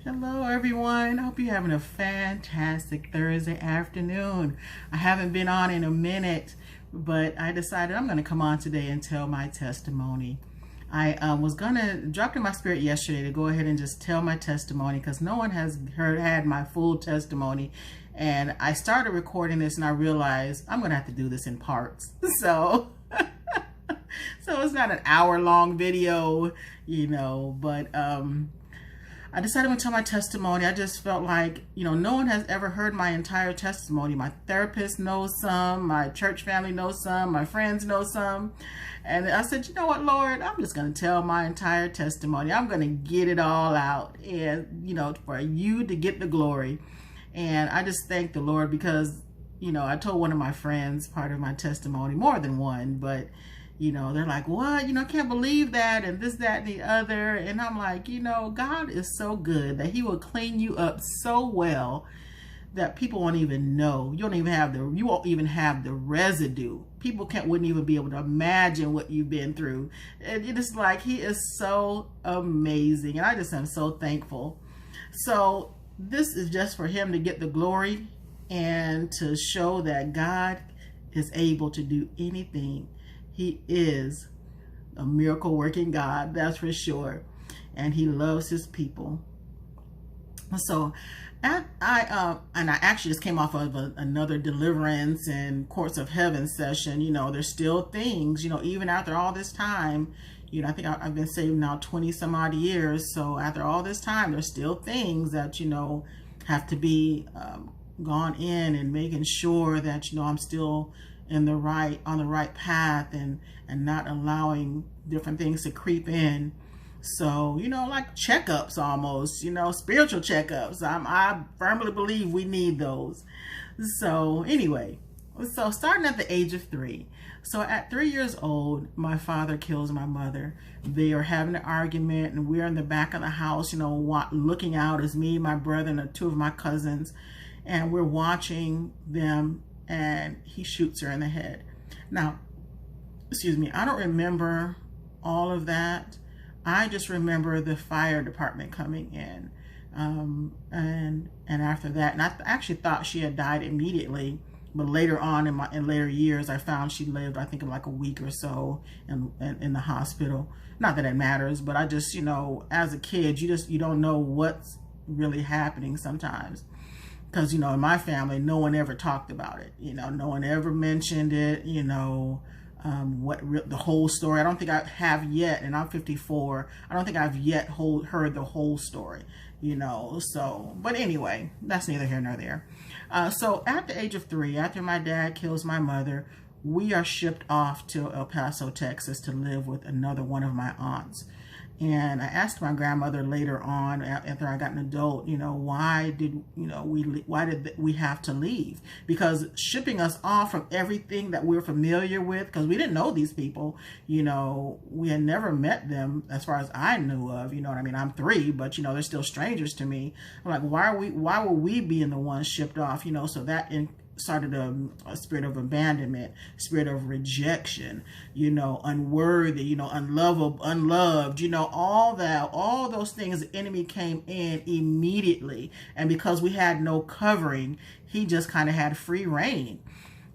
Hello everyone. I hope you're having a fantastic Thursday afternoon. I haven't been on in a minute, but I decided I'm going to come on today and tell my testimony. I was going to drop in my spirit yesterday to go ahead and just tell my testimony because no one has had my full testimony. And I started recording this and I realized I'm going to have to do this in parts. So it's not an hour-long video, but I decided I'm going to tell my testimony. I just felt like, no one has ever heard my entire testimony. My therapist knows some, my church family knows some, my friends know some. And I said, you know what, Lord, I'm just going to tell my entire testimony. I'm going to get it all out and, for you to get the glory. And I just thank the Lord because, I told one of my friends part of my testimony, more than one, but they're like, what? I can't believe that, and this, that, and the other. And I'm like, God is so good that he will clean you up so well that people won't even know. You won't even have the residue. People wouldn't even be able to imagine what you've been through. And it is like, he is so amazing. And I just am so thankful. So this is just for him to get the glory and to show that God is able to do anything. He is a miracle working God, that's for sure. And he loves his people. So I actually just came off of another deliverance and courts of heaven session. There's still things, even after all this time, I think I've been saved now 20 some odd years. So after all this time, there's still things that, have to be gone in and making sure that, I'm still on the right path and not allowing different things to creep in. So, like checkups almost, spiritual checkups. I firmly believe we need those. So anyway, so starting at the age of 3. So at 3 years old, my father kills my mother. They are having an argument and we're in the back of the house, looking out as me, my brother, and 2 of my cousins. And we're watching them and he shoots her in the head. Now, excuse me, I don't remember all of that. I just remember the fire department coming in. And after that, and I actually thought she had died immediately, but later on in later years, I found she lived, I think, like a week or so in the hospital. Not that it matters, but I just, as a kid, you don't know what's really happening sometimes. Because, in my family, no one ever talked about it. No one ever mentioned it, the whole story. I don't think I have yet, and I'm 54. I don't think I've yet heard the whole story, So, but anyway, that's neither here nor there. So at the age of 3, after my dad kills my mother, we are shipped off to El Paso, Texas to live with another one of my aunts. And I asked my grandmother later on, after I got an adult, why did we have to leave? Because shipping us off from everything that we're familiar with, because we didn't know these people, we had never met them as far as I knew of, what I mean? I'm 3, but they're still strangers to me. I'm like, why were we being the ones shipped off? So that started a spirit of abandonment, spirit of rejection, unworthy, unlovable, unloved, all those things. The enemy came in immediately. And because we had no covering, he just kind of had free reign.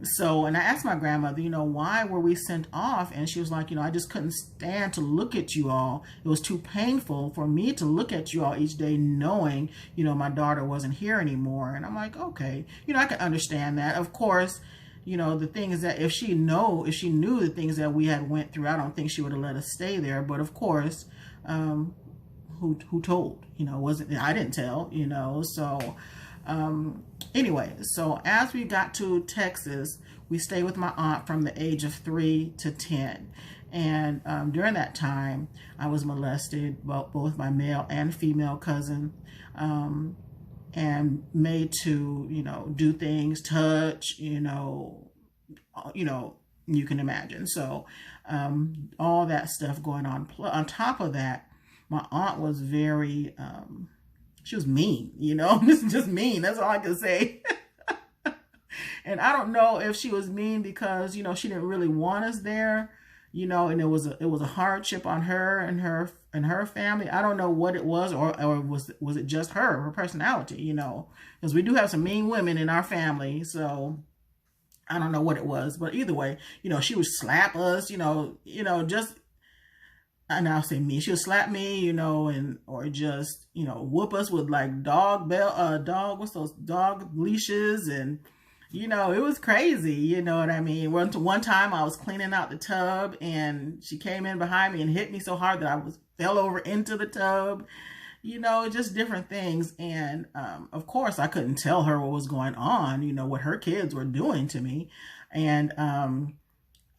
So, and I asked my grandmother, why were we sent off? And she was like, I just couldn't stand to look at you all. It was too painful for me to look at you all each day knowing, my daughter wasn't here anymore. And I'm like, okay, I can understand that. Of course, the thing is that if she knew the things that we had went through, I don't think she would have let us stay there. But of course, who told? I didn't tell, so anyway, so as we got to Texas, we stayed with my aunt from the age of 3 to 10. And during that time, I was molested, both my male and female cousin, and made to, do things, touch, you can imagine. So all that stuff going on. On top of that, my aunt was very... she was mean, just mean. That's all I can say. And I don't know if she was mean because, she didn't really want us there, and it was a hardship on her and her her family. I don't know what it was, or was it just her personality, you know, because we do have some mean women in our family. So I don't know what it was, but either way, you know, she would slap us, just, and I'll say me, she would slap me, you know, and, or just, you know, whoop us with like what's those dog leashes, and, you know, it was crazy, you know what I mean? One time I was cleaning out the tub and she came in behind me and hit me so hard that I fell over into the tub, you know, just different things. And of course I couldn't tell her what was going on, you know, what her kids were doing to me. And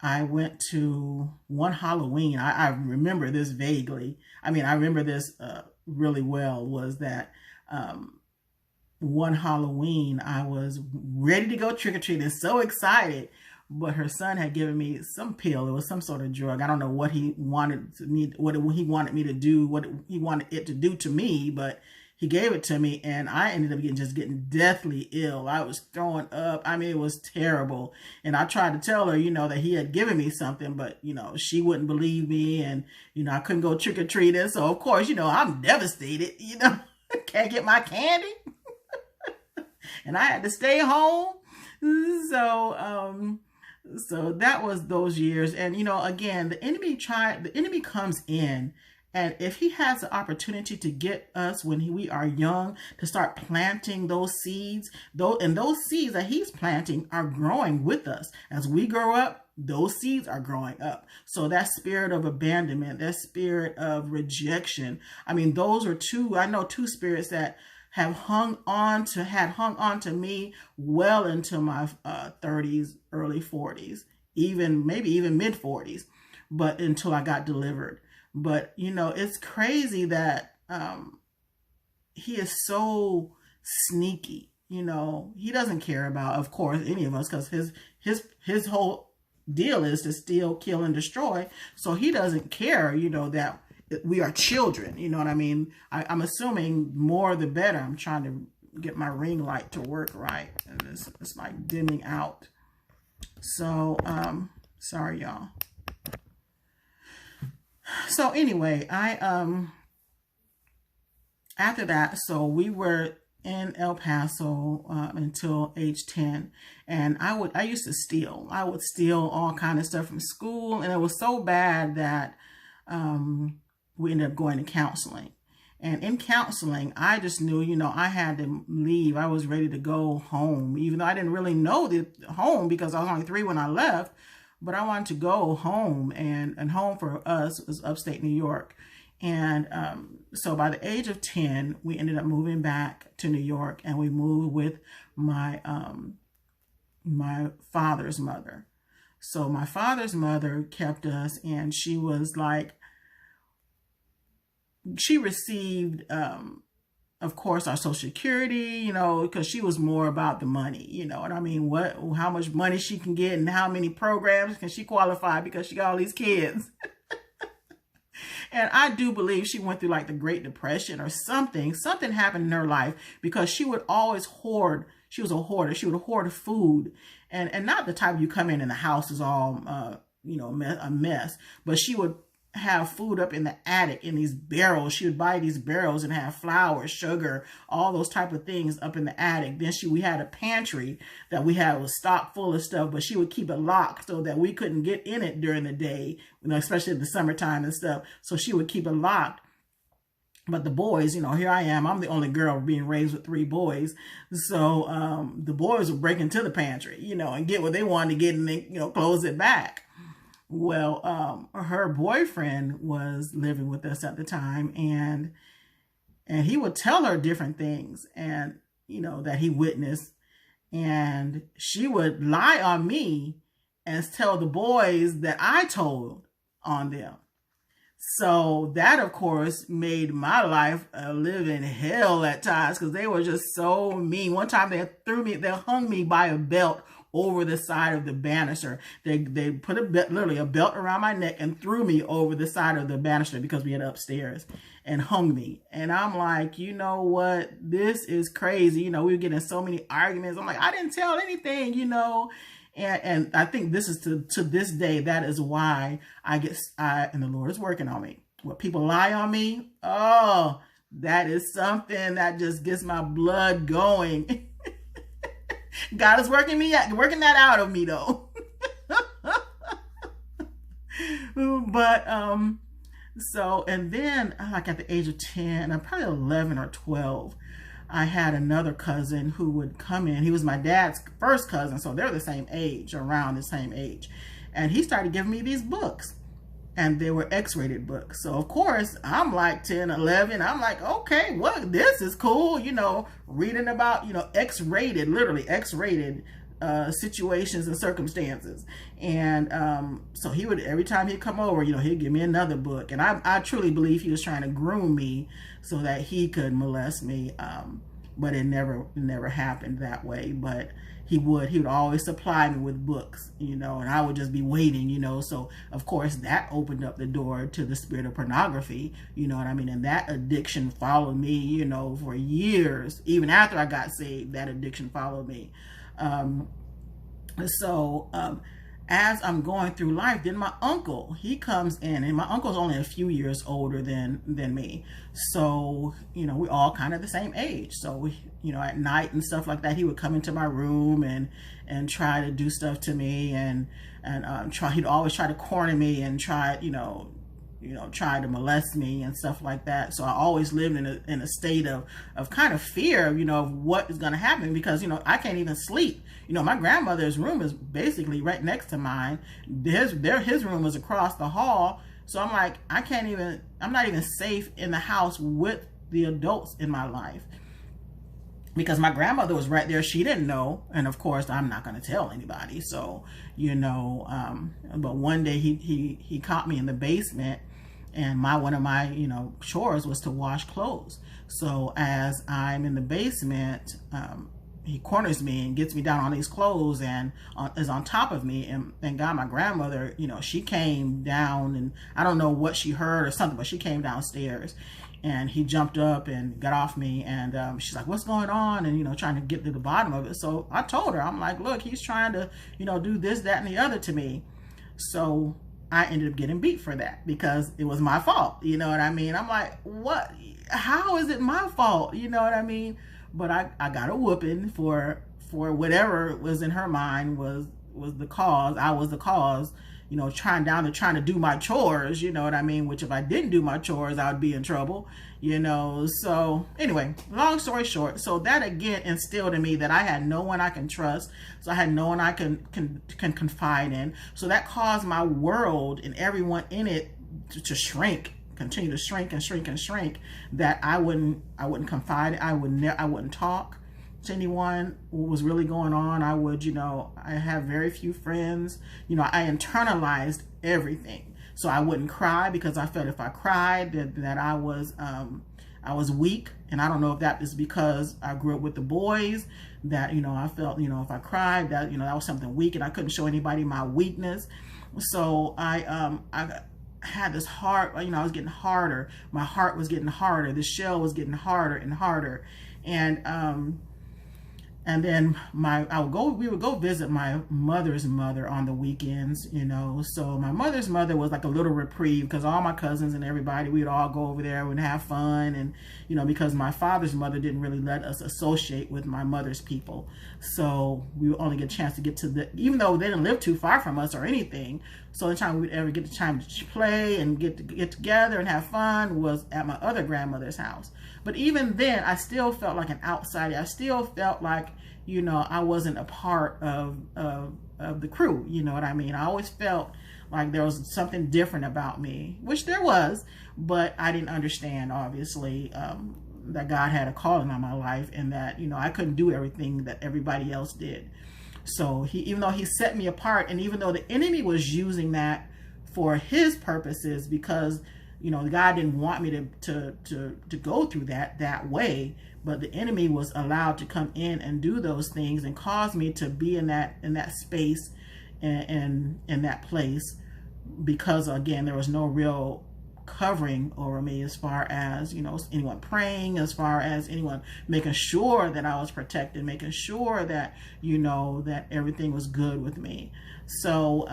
I went to one Halloween. I remember this vaguely. I mean, I remember this really well, was that one Halloween, I was ready to go trick-or-treating, so excited, but her son had given me some pill. It was some sort of drug. I don't know what he wanted what he wanted me to do, what he wanted it to do to me, but he gave it to me, and I ended up getting deathly ill. I was throwing up. I mean, it was terrible. And I tried to tell her, you know, that he had given me something, but, you know, she wouldn't believe me, and, you know, I couldn't go trick-or-treating. So, of course, you know, I'm devastated, you know, can't get my candy. And I had to stay home. So that was those years. And, you know, again, the enemy comes in, and if he has the opportunity to get us when we are young, to start planting those seeds, and those seeds that he's planting are growing with us. As we grow up, those seeds are growing up. So that spirit of abandonment, that spirit of rejection, I mean, those are I know two spirits that had hung on to me well into my 30s, early 40s, maybe even mid 40s, but until I got delivered. But, you know, it's crazy that he is so sneaky. You know, he doesn't care about, of course, any of us, because his whole deal is to steal, kill, and destroy. So he doesn't care, you know, that we are children. You know what I mean? I'm assuming more the better. I'm trying to get my ring light to work right, and it's like dimming out. So, sorry, y'all. So anyway, after that, so we were in El Paso until age 10, and I used to steal. I would steal all kind of stuff from school, and it was so bad that we ended up going to counseling. And in counseling, I just knew, you know, I had to leave. I was ready to go home, even though I didn't really know the home, because I was only 3 when I left. But I wanted to go home, and home for us was upstate New York. And so by the age of 10, we ended up moving back to New York, and we moved with my my father's mother. So my father's mother kept us, and she was like, she received, of course, our Social Security, you know, because she was more about the money, you know what I mean? How much money she can get, and how many programs can she qualify, because she got all these kids. And I do believe she went through like the Great Depression or something. Something happened in her life, because she would always hoard. She was a hoarder. She would hoard food, and not the type you come in and the house is all, you know, a mess, but she would have food up in the attic in these barrels. She would buy these barrels and have flour, sugar, all those type of things up in the attic. Then we had a pantry that we had was stocked full of stuff, but she would keep it locked so that we couldn't get in it during the day, you know, especially in the summertime and stuff. So she would keep it locked. But the boys, you know, here I am. I'm the only girl being raised with 3 boys. So the boys would break into the pantry, you know, and get what they wanted to get, and then, you know, close it back. Well, her boyfriend was living with us at the time, and he would tell her different things, and, you know, that he witnessed, and she would lie on me and tell the boys that I told on them. So that, of course, made my life a living hell at times, because they were just so mean. One time they hung me by a belt over the side of the banister. They put literally a belt around my neck and threw me over the side of the banister, because we had upstairs, and hung me. And I'm like, you know what? This is crazy. You know, we were getting so many arguments. I'm like, I didn't tell anything, you know. And I think this is to this day, that is why and the Lord is working on me. When people lie on me, oh, that is something that just gets my blood going. God is working that out of me though. But so, and then like at the age of 10, I'm probably 11 or 12, I had another cousin who would come in. He was my dad's first cousin, so they're the same age, around the same age. And he started giving me these books. And they were X-rated books. So, of course, I'm like 10, 11. I'm like, okay, what? This is cool. You know, reading about, you know, X-rated, literally X-rated situations and circumstances. And so he would, every time he'd come over, you know, he'd give me another book. And I truly believe he was trying to groom me so that he could molest me. But it never happened that way. But he would always supply me with books, you know, and I would just be waiting, you know. So of course that opened up the door to the spirit of pornography, you know what I mean? And that addiction followed me, you know, for years. Even after I got saved, that addiction followed me. As I'm going through life, then my uncle, he comes in, and my uncle's only a few years older than me. So, you know, we're all kind of the same age. So, you know, at night and stuff like that, he would come into my room and try to do stuff to me, and he'd always try to corner me and try to molest me and stuff like that. So I always lived in a state of kind of fear, you know, of what is going to happen, because, you know, I can't even sleep. You know, my grandmother's room is basically right next to mine. His room was across the hall. So I'm like, I'm not even safe in the house with the adults in my life, because my grandmother was right there. She didn't know. And of course, I'm not going to tell anybody. So, you know, but one day he caught me in the basement, and one of my, you know, chores was to wash clothes. So as I'm in the basement, he corners me and gets me down on these clothes and is on top of me. And thank God my grandmother, you know, she came down, and I don't know what she heard or something, but she came downstairs, and he jumped up and got off me. And she's like, what's going on? And, you know, trying to get to the bottom of it. So I told her, I'm like, look, he's trying to, you know, do this, that, and the other to me. So I ended up getting beat for that, because it was my fault. You know what I mean? I'm like, what? How is it my fault? You know what I mean? But I got a whooping for whatever was in her mind was the cause. I was the cause, you know, trying to do my chores, you know what I mean? Which if I didn't do my chores, I would be in trouble, you know? So anyway, long story short, so that again instilled in me that I had no one I can trust. So I had no one I can confide in. So that caused my world and everyone in it to shrink, continue to shrink and shrink and shrink, that I wouldn't confide. I wouldn't talk to anyone what was really going on. I would, you know, I have very few friends. You know, I internalized everything. So I wouldn't cry, because I felt if I cried that I was weak. And I don't know if that is because I grew up with the boys, that, you know, I felt, you know, if I cried, that, you know, that was something weak, and I couldn't show anybody my weakness. So I had this heart, you know, I was getting harder. My heart was getting harder. The shell was getting harder and harder. And then we would go visit my mother's mother on the weekends, you know. So my mother's mother was like a little reprieve, because all my cousins and everybody, we'd all go over there and have fun. And, you know, because my father's mother didn't really let us associate with my mother's people. So we would only get a chance to get to even though they didn't live too far from us or anything. So the time we'd ever get the time to play and get together and have fun was at my other grandmother's house. But even then, I still felt like an outsider. I still felt like, you know, I wasn't a part of the crew. You know what I mean? I always felt like there was something different about me, which there was, but I didn't understand, obviously, that God had a calling on my life, and that, you know, I couldn't do everything that everybody else did. So even though he set me apart, and even though the enemy was using that for his purposes, because, you know, God didn't want me to go through that way, but the enemy was allowed to come in and do those things and cause me to be in that space and in that place, because again, there was no real covering over me, as far as, you know, anyone praying, as far as anyone making sure that I was protected, making sure that, you know, that everything was good with me. So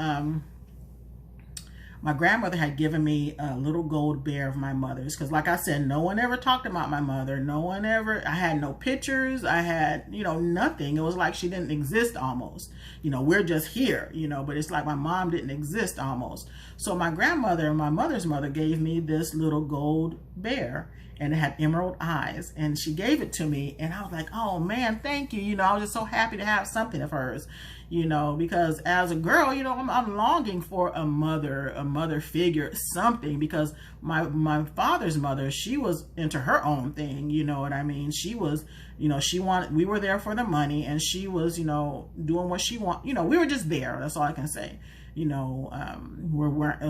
my grandmother had given me a little gold bear of my mother's, because like I said, no one ever talked about my mother. No one ever, I had no pictures. I had, nothing. It was like she didn't exist almost. We're just here, but it's like my mom didn't exist almost. So my grandmother and my mother's mother gave me this little gold bear, and it had emerald eyes, and she gave it to me, and I was like, oh man, thank you. I was just so happy to have something of hers, because as a girl, I'm longing for a mother figure, something, because my father's mother, she was into her own thing, you know what I mean? She was, we were there for the money, and she was, doing what she wanted. We were just there. That's all I can say. It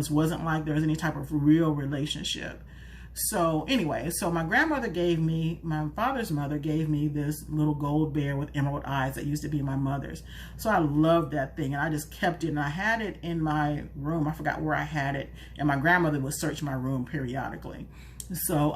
wasn't like there was any type of real relationship. So anyway, so my father's mother gave me this little gold bear with emerald eyes that used to be my mother's. So I loved that thing, and I just kept it, and I had it in my room. I forgot where I had it, and my grandmother would search my room periodically. So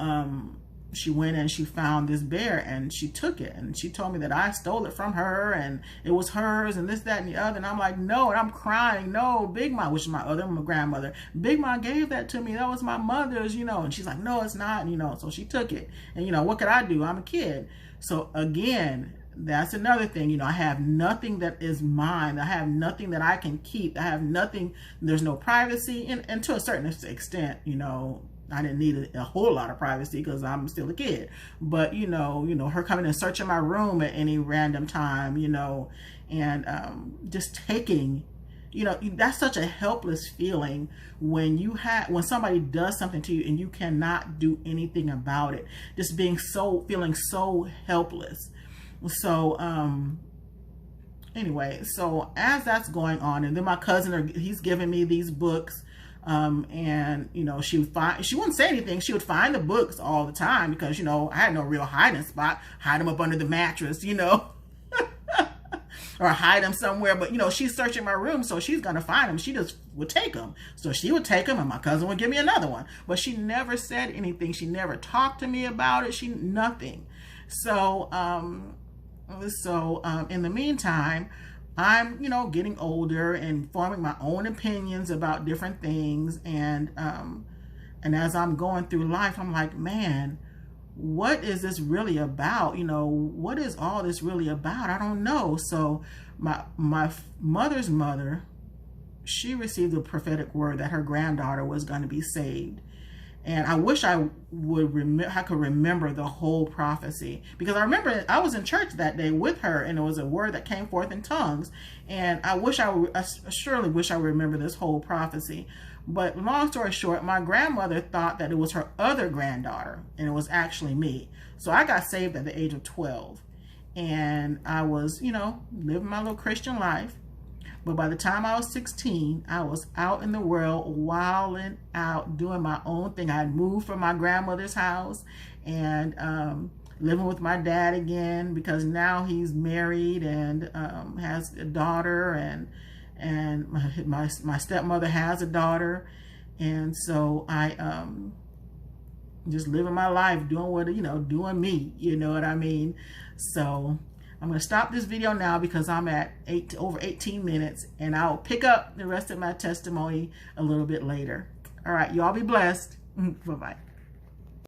she went and she found this bear, and she took it, and she told me that I stole it from her and it was hers and this, that, and the other. And I'm like, no, and I'm crying. No, Big Ma, which is my grandmother, Big Ma gave that to me. That was my mother's, and she's like, no, it's not, so she took it. And what could I do? I'm a kid. So again, that's another thing. I have nothing that is mine. I have nothing that I can keep. I have nothing. There's no privacy, and to a certain extent, I didn't need a whole lot of privacy because I'm still a kid. But, her coming and searching my room at any random time, and just taking, that's such a helpless feeling when somebody does something to you and you cannot do anything about it. Just feeling so helpless. So, anyway, so as that's going on, and then my cousin, he's giving me these books. And she wouldn't say anything. She would find the books all the time because I had no real hiding spot. Hide them up under the mattress, or hide them somewhere. But she's searching my room, so she's gonna find them. She just would take them. So she would take them, and my cousin would give me another one. But she never said anything. She never talked to me about it. Nothing. So in the meantime, I'm, getting older and forming my own opinions about different things. And as I'm going through life, I'm like, man, what is this really about? What is all this really about? I don't know. So my mother's mother, she received a prophetic word that her granddaughter was going to be saved. And I wish I could remember the whole prophecy, because I remember I was in church that day with her, and it was a word that came forth in tongues. And I surely wish I would remember this whole prophecy. But long story short, my grandmother thought that it was her other granddaughter, and it was actually me. So I got saved at the age of 12, and I was, living my little Christian life. But by the time I was 16, I was out in the world, wilding out, doing my own thing. I had moved from my grandmother's house and living with my dad again, because now he's married and has a daughter, and my stepmother has a daughter. And so I just living my life, doing doing me, you know what I mean? So I'm going to stop this video now because I'm at over 18 minutes, and I'll pick up the rest of my testimony a little bit later. All right, y'all be blessed. Bye-bye.